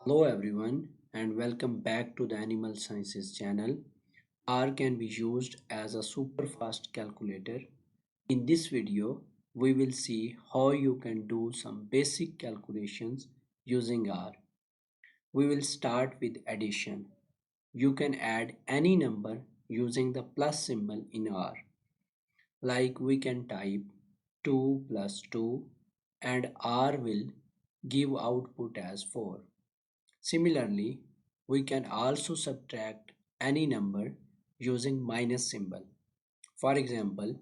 Hello everyone and welcome back to the Animal Sciences channel. R can be used as a super fast calculator. In this video, we will see how you can do some basic calculations using R. We will start with addition. You can add any number using the plus symbol in R. Like we can type 2 plus 2 and R will give output as 4. Similarly, we can also subtract any number using minus symbol. For example,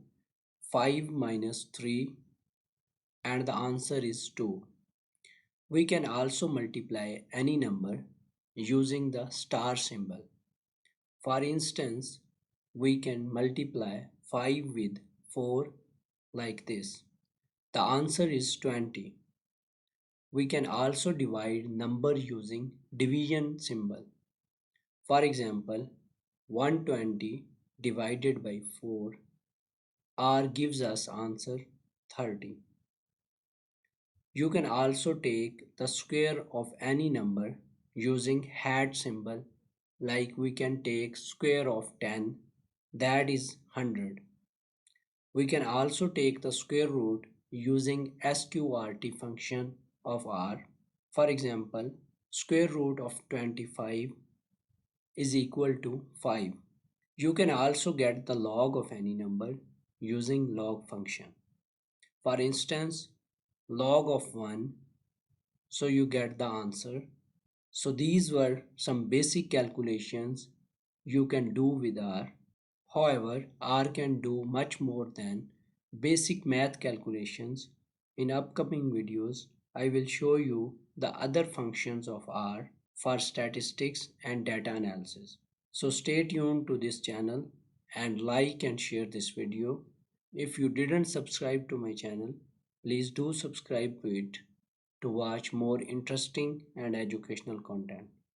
5 minus 3 and the answer is 2. We can also multiply any number using the star symbol. For instance, we can multiply 5 with 4 like this. The answer is 20. We can also divide number using division symbol. For example, 120 divided by 4 R gives us answer 30. You can also take the square of any number using hat symbol, like we can take square of 10, that is 100. We can also take the square root using sqrt function of R. For example, square root of 25 is equal to 5. You can also get the log of any number using log function. For instance, log of 1, so you get the answer. So these were some basic calculations you can do with R. However, R can do much more than basic math calculations. In upcoming videos, I will show you the other functions of R for statistics and data analysis. So stay tuned to this channel and like and share this video. If you didn't subscribe to my channel, please do subscribe to it to watch more interesting and educational content.